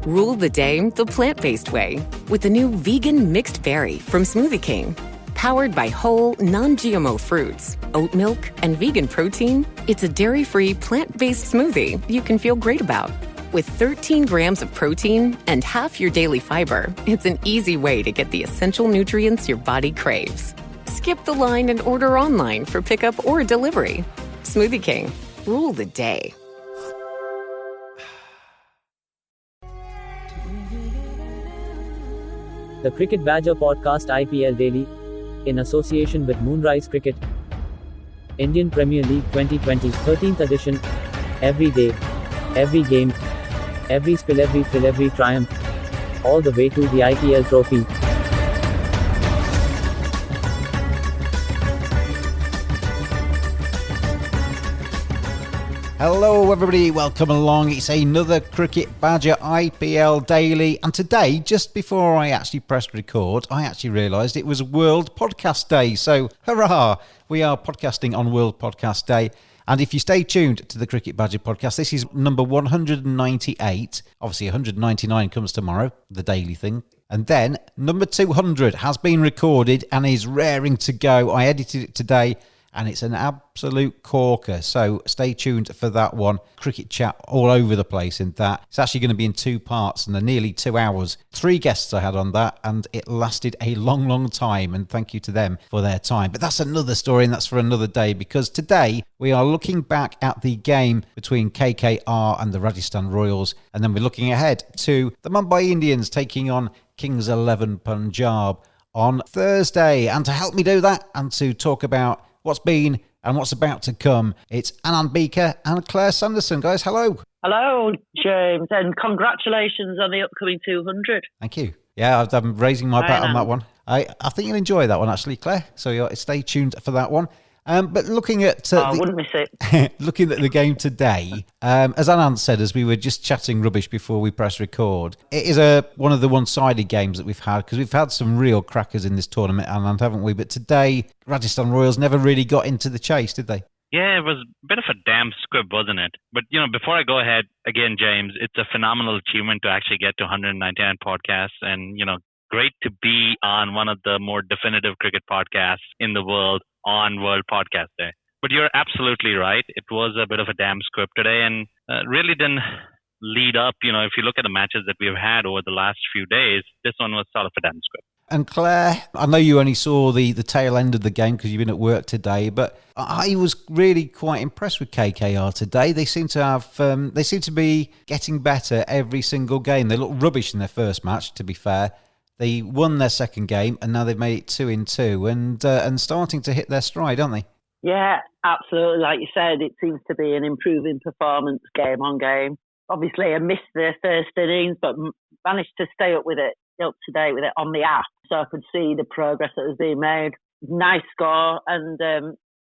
Rule the day the plant-based way with the new vegan mixed berry from Smoothie King. Powered by whole, non-GMO fruits, oat milk, and vegan protein, it's a dairy-free, plant-based smoothie you can feel great about. With 13 grams of protein and half your daily fiber, it's an easy way to get the essential nutrients your body craves. Skip the line and order online for pickup or delivery. Smoothie King. Rule the day. The Cricket Badger Podcast IPL Daily, in association with Moonrise Cricket, Indian Premier League 2020 13th edition. Every day, every game, every spill, every thrill, every triumph, all the way to the IPL trophy. Hello everybody, welcome along. It's another Cricket Badger IPL Daily, and today, just before I actually pressed record, I actually realised it was World Podcast Day, so hurrah! We are podcasting on World Podcast Day, and if you stay tuned to the Cricket Badger podcast, this is number 198, obviously 199 comes tomorrow, the daily thing, and then number 200 has been recorded and is raring to go. I edited it today, and it's an absolute corker, so stay tuned for that one. Cricket chat all over the place in that. It's actually going to be in two parts, and they're nearly 2 hours. 3 guests I had on that, and it lasted a long, long time, and thank you to them for their time. But that's another story, and that's for another day, because today we are looking back at the game between KKR and the Rajasthan Royals, and then we're looking ahead to the Mumbai Indians taking on Kings 11 Punjab on Thursday. And to help me do that, and to talk about what's been and what's about to come, it's Amand Bhika and Clare Sanerson. Guys, hello. Hello, James, and congratulations on the upcoming 200. Thank you. Yeah, I'm raising my bat on that one. I think you'll enjoy that one, actually, Claire. So stay tuned for that one. But looking at I wouldn't miss it. Looking at the game today, as Anand said, as we were just chatting rubbish before we press record, it is one of the one-sided games that we've had, because we've had some real crackers in this tournament, Anand, haven't we? But today, Rajasthan Royals never really got into the chase, did they? Yeah, it was a bit of a damn squib, wasn't it? But, before I go ahead, again, James, it's a phenomenal achievement to actually get to 199 podcasts, and, great to be on one of the more definitive cricket podcasts in the world on World Podcast Day. But you're absolutely right. It was a bit of a damn squib today, and really didn't lead up. If you look at the matches that we've had over the last few days, this one was sort of a damn squib. And Claire, I know you only saw the tail end of the game because you've been at work today, but I was really quite impressed with KKR today. They seem to be getting better every single game. They looked rubbish in their first match, to be fair. They won their second game, and now they've made it 2-2, and starting to hit their stride, aren't they? Yeah, absolutely. Like you said, it seems to be an improving performance game on game. Obviously, I missed the first innings, but managed to stay up to date with it on the app, so I could see the progress that was being made. Nice score, and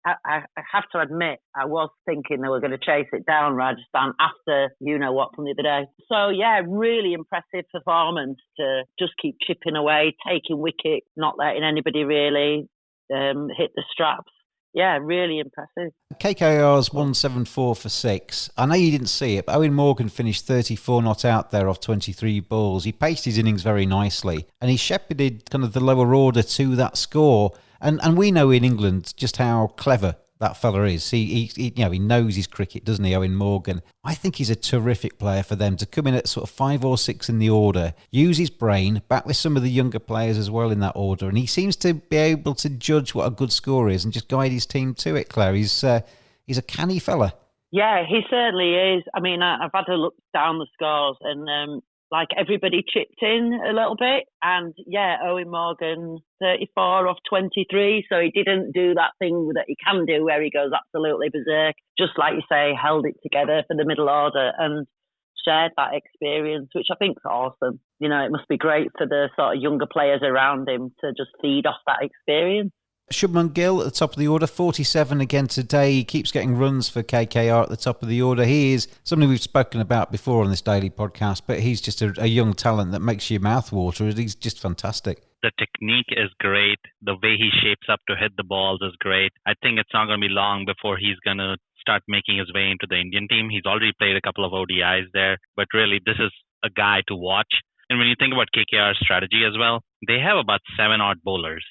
I have to admit, I was thinking they were going to chase it down, Rajasthan, after you-know-what from the other day. So, yeah, really impressive performance to just keep chipping away, taking wicket, not letting anybody really hit the straps. Yeah, really impressive. KKR's 174 for 6. I know you didn't see it, but Owen Morgan finished 34 not out there off 23 balls. He paced his innings very nicely, and he shepherded kind of the lower order to that score. And we know in England just how clever that fella is. He knows his cricket, doesn't he, Owen Morgan? I think he's a terrific player for them to come in at sort of 5 or 6 in the order, use his brain, back with some of the younger players as well in that order, and he seems to be able to judge what a good score is and just guide his team to it, Claire. He's a canny fella. Yeah, he certainly is. I mean, I've had to look down the scores, and everybody chipped in a little bit. And yeah, Owen Morgan, 34 off 23. So he didn't do that thing that he can do where he goes absolutely berserk. Just like you say, held it together for the middle order and shared that experience, which I think is awesome. It must be great for the sort of younger players around him to just feed off that experience. Shubman Gill at the top of the order, 47 again today. He keeps getting runs for KKR at the top of the order. He is something we've spoken about before on this daily podcast, but he's just a young talent that makes your mouth water. He's just fantastic. The technique is great. The way he shapes up to hit the balls is great. I think it's not going to be long before he's going to start making his way into the Indian team. He's already played a couple of ODIs there, but really this is a guy to watch. And when you think about KKR's strategy as well, they have about 7 odd bowlers.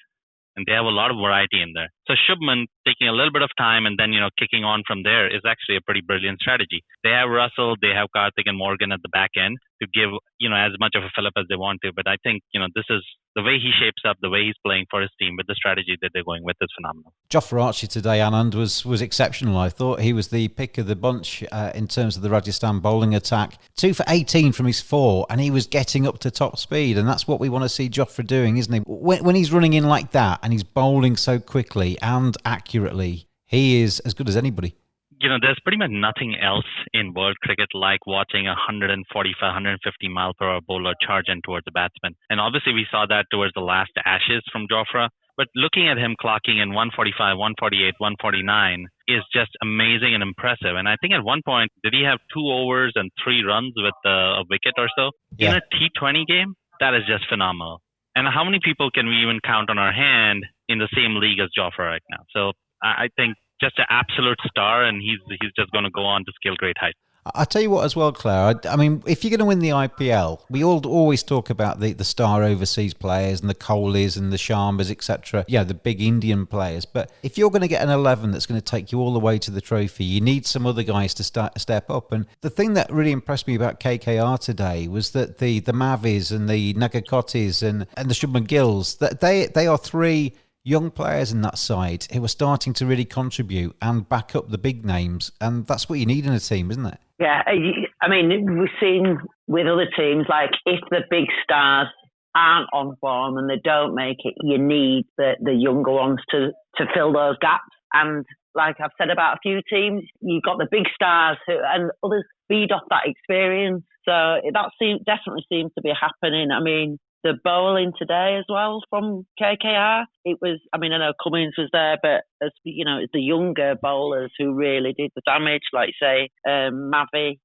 And they have a lot of variety in there. So Shubman taking a little bit of time and then, kicking on from there is actually a pretty brilliant strategy. They have Russell, they have Karthik and Morgan at the back end to give, as much of a fillip as they want to. But I think, this is the way he shapes up, the way he's playing for his team with the strategy that they're going with is phenomenal. Jofra Archie today, Anand, was exceptional. I thought he was the pick of the bunch in terms of the Rajasthan bowling attack. 2 for 18 from his 4, and he was getting up to top speed, and that's what we want to see Jofra doing, isn't he? When he's running in like that and he's bowling so quickly and accurately, he is as good as anybody. There's pretty much nothing else in world cricket like watching a 145, 150 mile per hour bowler charge in towards the batsman. And obviously we saw that towards the last Ashes from Jofra. But looking at him clocking in 145, 148, 149 is just amazing and impressive. And I think at one point, did he have 2 overs and 3 runs with a wicket or so? Yeah. In a T20 game, that is just phenomenal. And how many people can we even count on our hand in the same league as Jofra right now? So I think just an absolute star, and he's just going to go on to scale great heights. I'll tell you what as well, Claire. I mean, if you're going to win the IPL, we all always talk about the star overseas players and the Kohlis and the Sharmas, etc. Yeah, the big Indian players. But if you're going to get an 11 that's going to take you all the way to the trophy, you need some other guys to step up. And the thing that really impressed me about KKR today was that the Mavis and the Nagakotis and the Shubman Gills, that they are 3 young players in that side who are starting to really contribute and back up the big names. And that's what you need in a team, isn't it? Yeah, I mean, we've seen with other teams, like if the big stars aren't on form and they don't make it, you need the younger ones to fill those gaps. And like I've said about a few teams, you've got the big stars and others feed off that experience. So that definitely seems to be happening. I mean, the bowling today as well from KKR, it was, I mean, I know Cummins was there, but as you know, it's the younger bowlers who really did the damage, like say Mavi,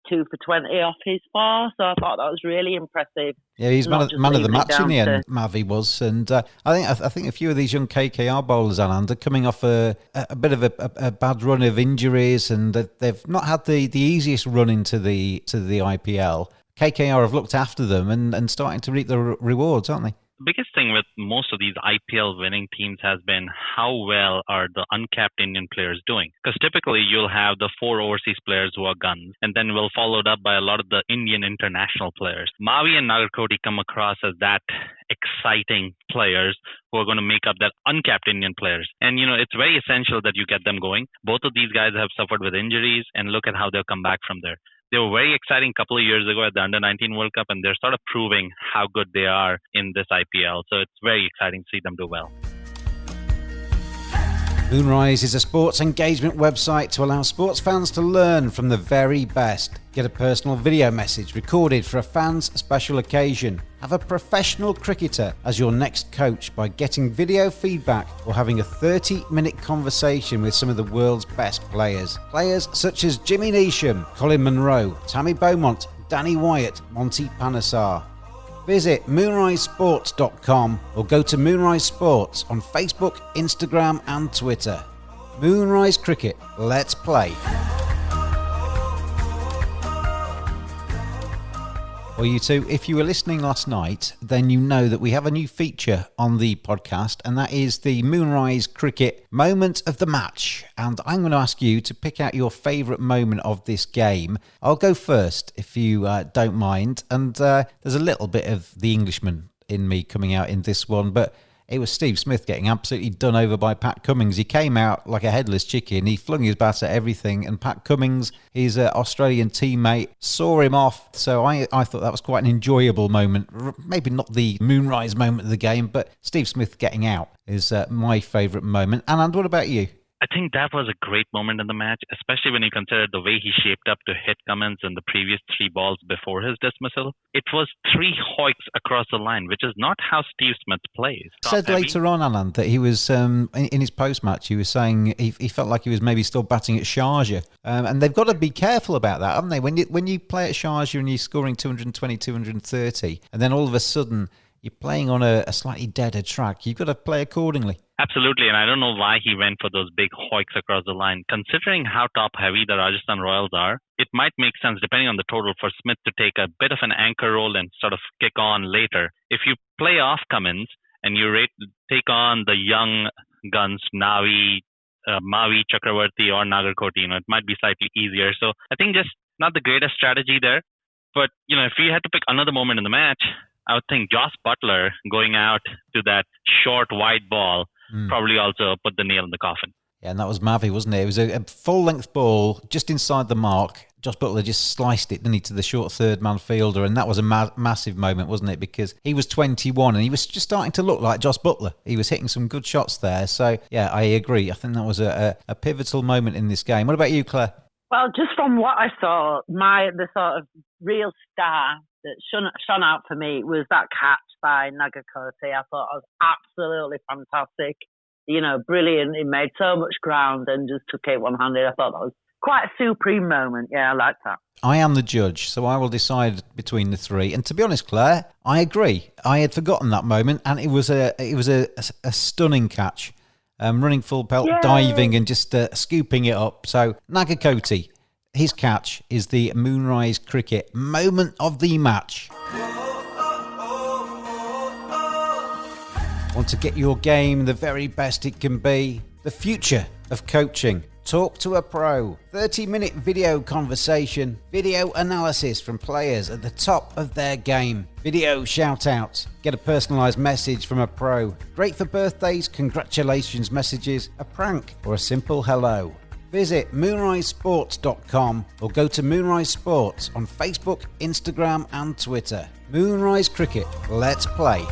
2 for 20 off his 4, so I thought that was really impressive. Yeah, he's man of the match in the end, Mavi was, and I think a few of these young KKR bowlers, Anand, are coming off a bit of a bad run of injuries, and they've not had the easiest run into the IPL. KKR have looked after them and starting to reap the rewards, aren't they? The biggest thing with most of these IPL winning teams has been how well are the uncapped Indian players doing. Because typically you'll have the 4 overseas players who are guns, and then we'll followed up by a lot of the Indian international players. Mavi and Nagarkoti come across as that exciting players who are going to make up that uncapped Indian players. And, it's very essential that you get them going. Both of these guys have suffered with injuries, and look at how they'll come back from there. They were very exciting a couple of years ago at the Under-19 World Cup, and they're sort of proving how good they are in this IPL. So it's very exciting to see them do well. Moonrise is a sports engagement website to allow sports fans to learn from the very best. Get a personal video message recorded for a fan's special occasion. Have a professional cricketer as your next coach by getting video feedback or having a 30-minute conversation with some of the world's best players. Players such as Jimmy Neesham, Colin Munro, Tammy Beaumont, Danny Wyatt, Monty Panesar. Visit moonrisesports.com or go to Moonrise Sports on Facebook, Instagram and Twitter. Moonrise Cricket, let's play. Well, you two, if you were listening last night, then you know that we have a new feature on the podcast, and that is the Moonrise Cricket Moment of the Match. And I'm going to ask you to pick out your favourite moment of this game. I'll go first, if you don't mind. And there's a little bit of the Englishman in me coming out in this one, but it was Steve Smith getting absolutely done over by Pat Cummins. He came out like a headless chicken. He flung his bat at everything. And Pat Cummins, his Australian teammate, saw him off. So I thought that was quite an enjoyable moment. Maybe not the Moonrise moment of the game, but Steve Smith getting out is my favourite moment. Anand, what about you? I think that was a great moment in the match, especially when you consider the way he shaped up to hit Cummins in the previous 3 balls before his dismissal. It was 3 hoiks across the line, which is not how Steve Smith plays. Said later on, Anand, that he was, in his post-match, he was saying he felt like he was maybe still batting at Sharjah. And they've got to be careful about that, haven't they? When you play at Sharjah and you're scoring 220, 230, and then all of a sudden you're playing on a slightly deader track. You've got to play accordingly. Absolutely, and I don't know why he went for those big hoiks across the line. Considering how top-heavy the Rajasthan Royals are, it might make sense, depending on the total, for Smith to take a bit of an anchor role and sort of kick on later. If you play off Cummins and you take on the young guns, Mavi, Chakravarti, or Nagarkoti, it might be slightly easier. So I think just not the greatest strategy there. But, if you had to pick another moment in the match, I would think James Buttler going out to that short, wide ball probably also put the nail in the coffin. Yeah, and that was Mavi, wasn't it? It was a full-length ball just inside the mark. Josh Buttler just sliced it, didn't he, to the short third-man fielder, and that was a massive moment, wasn't it? Because he was 21 and he was just starting to look like Josh Buttler. He was hitting some good shots there. So, yeah, I agree. I think that was a pivotal moment in this game. What about you, Claire? Well, just from what I saw, the sort of real star that shone out for me was that catch by Nagarkoti. I thought it was absolutely fantastic. Brilliant. He made so much ground and just took it one-handed. I thought that was quite a supreme moment. Yeah, I like that. I am the judge, so I will decide between the three. And to be honest, Claire, I agree. I had forgotten that moment, and it was a stunning catch. Running full pelt, Yay! Diving and just scooping it up. So Nagarkoti, his catch is the Moonrise Cricket moment of the match. Want to get your game the very best it can be? The future of coaching. Talk to a pro. 30-minute video conversation. Video analysis from players at the top of their game. Video shout-outs. Get a personalised message from a pro. Great for birthdays, congratulations messages, a prank, or a simple hello. Visit moonrisesports.com or go to Moonrise Sports on Facebook, Instagram and Twitter. Moonrise Cricket. Let's play.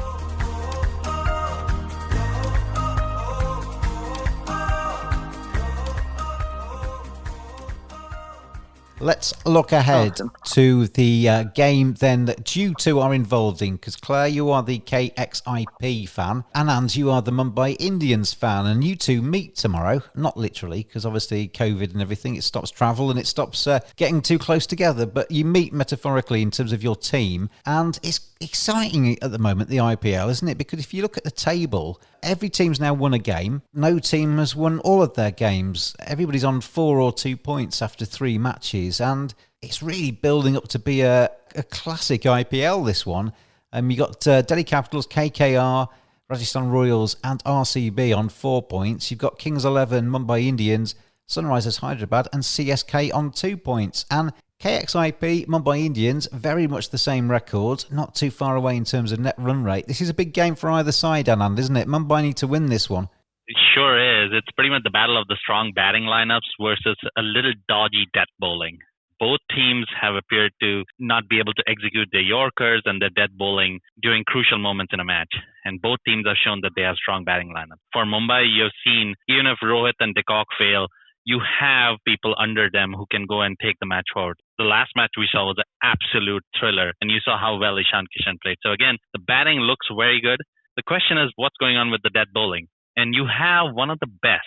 Let's look ahead to the game then that you two are involved in, because Claire, you are the KXIP fan, and Anand, you are the Mumbai Indians fan, and you two meet tomorrow. Not literally, because obviously COVID and everything, it stops travel and it stops getting too close together, but you meet metaphorically in terms of your team, and it's exciting at the moment, the IPL, isn't it? Because if you look at the table, every team's now won a game. No team has won all of their games. Everybody's on 4 or 2 points after 3 matches, and it's really building up to be a classic IPL, this one. You got Delhi Capitals, KKR, Rajasthan Royals and RCB on 4 points. You've got Kings 11, Mumbai Indians, Sunrisers Hyderabad and CSK on 2 points. And KXIP, Mumbai Indians, very much the same record, not too far away in terms of net run rate. This is a big game for either side, Anand, isn't it? Mumbai need to win this one. It sure is. It's pretty much the battle of the strong batting lineups versus a little dodgy death bowling. Both teams have appeared to not be able to execute their Yorkers and their death bowling during crucial moments in a match. And both teams have shown that they have strong batting lineups. For Mumbai, you've seen, even if Rohit and de Kock fail, you have people under them who can go and take the match forward. The last match we saw was an absolute thriller, and you saw how well Ishan Kishan played. So again, the batting looks very good. The question is what's going on with the death bowling? And you have one of the best,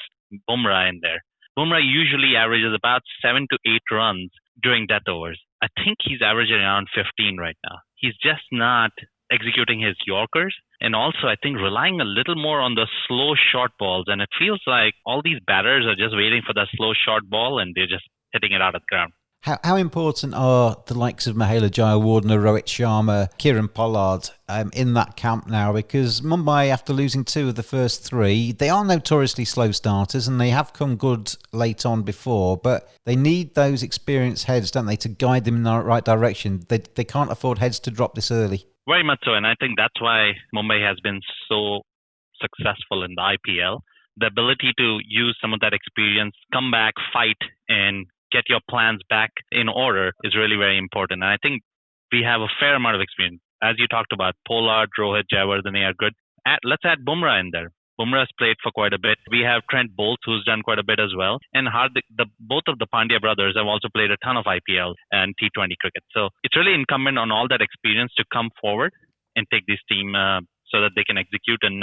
Bumrah, in there. Bumrah usually averages about 7 to 8 runs during death overs. I think he's averaging around 15 right now. He's just not executing his Yorkers. And also, I think relying a little more on the slow short balls. And it feels like all these batters are just waiting for that slow short ball and they're just hitting it out of the ground. How important are the likes of Mahela Jayawardene, Rohit Sharma, Kieran Pollard in that camp now? Because Mumbai, after losing 2 of the first 3, they are notoriously slow starters and they have come good late on before, but they need those experienced heads, don't they, to guide them in the right direction. They can't afford heads to drop this early. Very much so, and I think that's why Mumbai has been so successful in the IPL. The ability to use some of that experience, come back, fight, and get your plans back in order is really very important. And I think we have a fair amount of experience. As you talked about, Pollard, Rohit, Jayawardene are good. Let's add Bumrah in there. Bumrah's played for quite a bit. We have Trent Bolt, who's done quite a bit as well. And Hardik, both of the Pandya brothers have also played a ton of IPL and T20 cricket. So it's really incumbent on all that experience to come forward and take this team so that they can execute and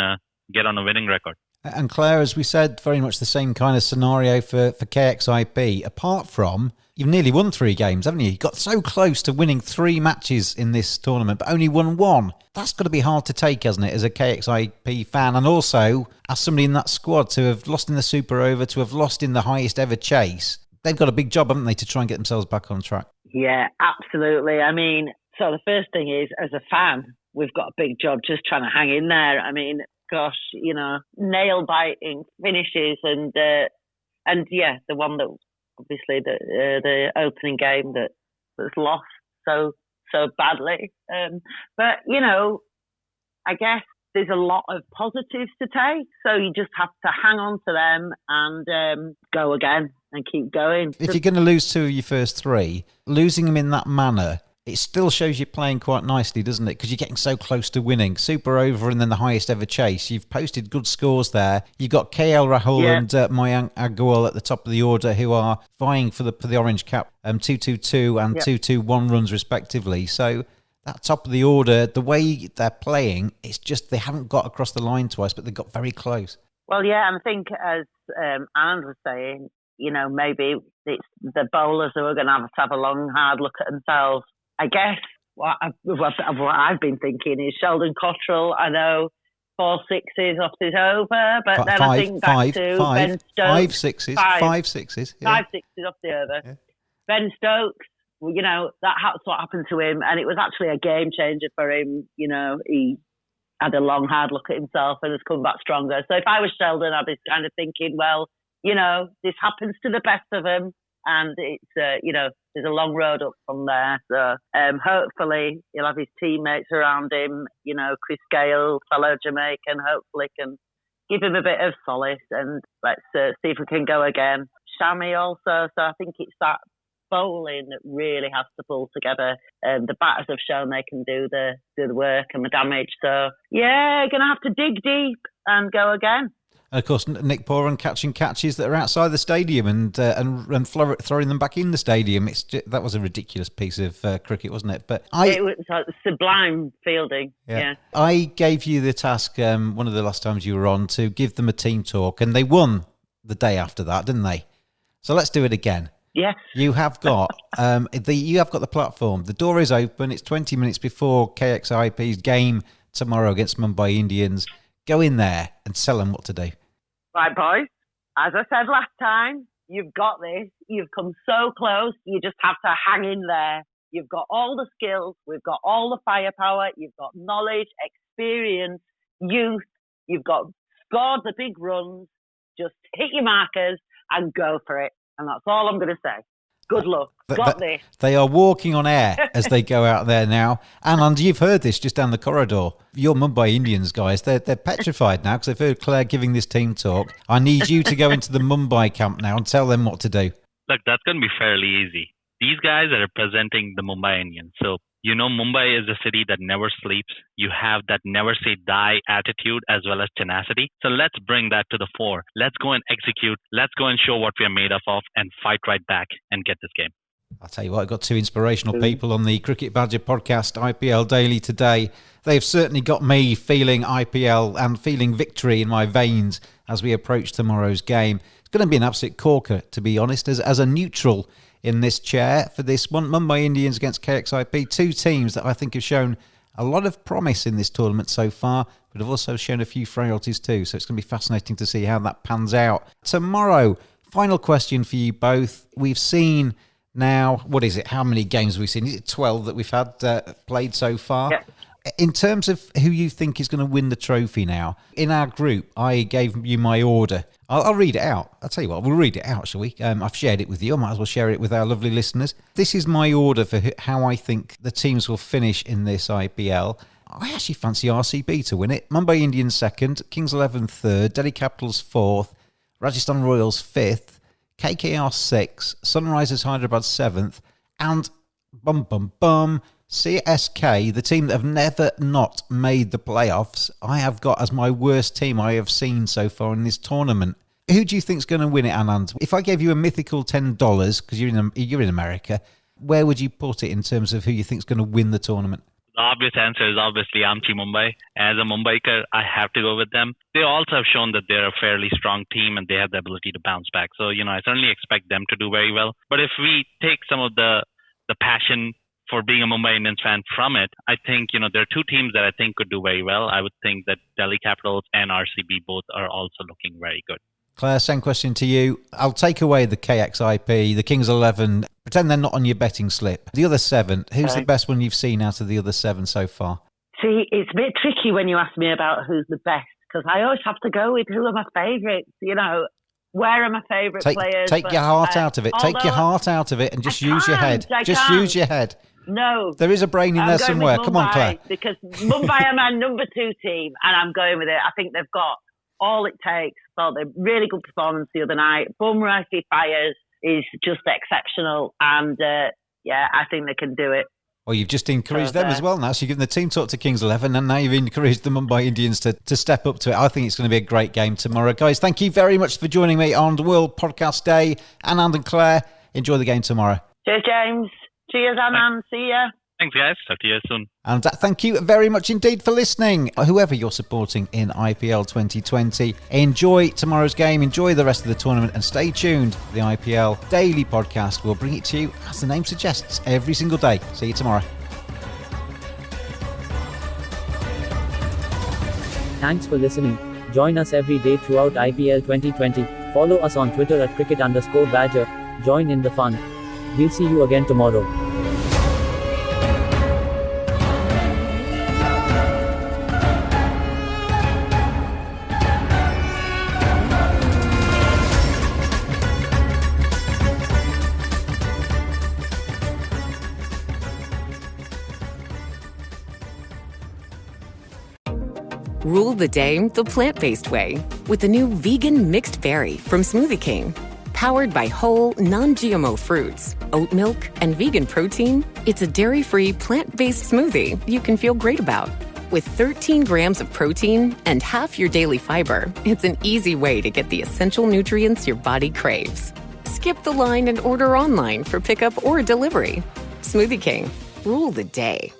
get on a winning record. And Claire, as we said, very much the same kind of scenario for KXIP, apart from you've nearly won 3 games, haven't you? You got so close to winning 3 matches in this tournament, but only won 1. That's got to be hard to take, hasn't it, as a KXIP fan, and also as somebody in that squad to have lost in the Super Over, to have lost in the highest ever chase. They've got a big job, haven't they, to try and get themselves back on track? Yeah, absolutely. I mean, so the first thing is, as a fan, we've got a big job just trying to hang in there. I mean, gosh, nail-biting finishes and yeah, the one that obviously the opening game that was lost so badly. But I guess there's a lot of positives to take, so you just have to hang on to them and go again and keep going. If you're going to lose 2 of your first 3, losing them in that manner, it still shows you're playing quite nicely, doesn't it? Because you're getting so close to winning. Super Over and then the highest ever chase. You've posted good scores there. You've got KL Rahul and Mayank Agarwal at the top of the order, who are vying for the orange cap, 2-2-2 and 2-2-1 runs respectively. So that top of the order, the way they're playing, it's just they haven't got across the line twice, but they got very close. Well, yeah, and I think as Amand was saying, maybe it's the bowlers who are going to have a long, hard look at themselves. I guess what I've been thinking is Sheldon Cottrell, I know, 4 sixes off his over, but then I think back to Ben Stokes. 5 sixes. 5 sixes. Yeah. 5 sixes off the over. Yeah. Ben Stokes, that's what happened to him, and it was actually a game changer for him. He had a long, hard look at himself and has come back stronger. So if I was Sheldon, I'd be kind of thinking, well, this happens to the best of them. And it's, there's a long road up from there. So hopefully he'll have his teammates around him, Chris Gale, fellow Jamaican, hopefully can give him a bit of solace. And let's see if we can go again. Shami also. So I think it's that bowling that really has to pull together. The batters have shown they can do the work and the damage. So, yeah, going to have to dig deep and go again. And of course, Nick Poran catching catches that are outside the stadium and throwing them back in the stadium. That was a ridiculous piece of cricket, wasn't it? But it was sublime fielding. Yeah. I gave you the task one of the last times you were on to give them a team talk, and they won the day after that, didn't they? So let's do it again. Yes. You have got the platform. The door is open. It's 20 minutes before KXIP's game tomorrow against Mumbai Indians. Go in there and tell them what to do. Right, boys. As I said last time, you've got this. You've come so close. You just have to hang in there. You've got all the skills. We've got all the firepower. You've got knowledge, experience, youth. You've got scored the big runs. Just hit your markers and go for it. And that's all I'm going to say. Good luck. Got this. They are walking on air as they go out there now. And you've heard this just down the corridor. Your Mumbai Indians guys, they're petrified now because they've heard Claire giving this team talk. I need you to go into the Mumbai camp now and tell them what to do. Look, that's going to be fairly easy. These guys are representing the Mumbai Indians. So, Mumbai is a city that never sleeps. You have that never say die attitude as well as tenacity. So let's bring that to the fore. Let's go and execute. Let's go and show what we're made of and fight right back and get this game. I'll tell you what, I've got 2 inspirational people on the Cricket Badger podcast, IPL Daily today. They've certainly got me feeling IPL and feeling victory in my veins as we approach tomorrow's game. It's going to be an absolute corker, to be honest, as a neutral in this chair for this one. Mumbai Indians against KXIP, 2 teams that I think have shown a lot of promise in this tournament so far, but have also shown a few frailties too. So it's going to be fascinating to see how that pans out. Tomorrow, final question for you both. We've seen now, what is it? How many games have we seen? Is it 12 that we've had played so far? Yeah. In terms of who you think is going to win the trophy now, in our group, I gave you my order. I'll read it out. I'll tell you what, we'll read it out, shall we? I've shared it with you. I might as well share it with our lovely listeners. This is my order for how I think the teams will finish in this IPL. I actually fancy RCB to win it. Mumbai Indians 2nd, Kings 11 3rd, Delhi Capitals 4th, Rajasthan Royals 5th, KKR 6th, Sunrisers Hyderabad 7th, and CSK, the team that have never not made the playoffs, I have got as my worst team I have seen so far in this tournament. Who do you think's going to win it, Anand? If I gave you a mythical $10, because you're in America, where would you put it in terms of who you think's going to win the tournament? The obvious answer is obviously Amchi Mumbai. As a Mumbaiker, I have to go with them. They also have shown that they're a fairly strong team and they have the ability to bounce back. So, I certainly expect them to do very well. But if we take some of the passion for being a Mumbai Indians fan from it, I think, there are two teams that I think could do very well. I would think that Delhi Capitals and RCB both are also looking very good. Claire, same question to you. I'll take away the KXIP, the Kings 11. Pretend they're not on your betting slip. The other 7, who's the best one you've seen out of the other 7 so far? See, it's a bit tricky when you ask me about who's the best, because I always have to go with who are my favourites, where are my favourite players. Take your heart out of it. Take your heart out of it and just use your head. Just use your head. No. There is a brain in there somewhere. Come on, Claire. Because Mumbai are my number 2 team, and I'm going with it. I think they've got all it takes. So they're really good performance the other night. Bumrah, if he fires, is just exceptional. And I think they can do it. Well, you've just encouraged them as well now. So you've given the team talk to Kings 11 and now you've encouraged the Mumbai Indians to step up to it. I think it's going to be a great game tomorrow. Guys, thank you very much for joining me on World Podcast Day. Anand and Claire, enjoy the game tomorrow. Cheers, James. Cheers, Anand. See ya. Thanks, guys. Talk to you soon. And thank you very much indeed for listening. Whoever you're supporting in IPL 2020, enjoy tomorrow's game, enjoy the rest of the tournament, and stay tuned. The IPL Daily Podcast will bring it to you, as the name suggests, every single day. See you tomorrow. Thanks for listening. Join us every day throughout IPL 2020. Follow us on Twitter at cricket_badger. Join in the fun. We'll see you again tomorrow. Rule the day the plant-based way with the new vegan mixed berry from Smoothie King. Powered by whole, non-GMO fruits, oat milk, and vegan protein, it's a dairy-free, plant-based smoothie you can feel great about. With 13 grams of protein and half your daily fiber, it's an easy way to get the essential nutrients your body craves. Skip the line and order online for pickup or delivery. Smoothie King. Rule the day.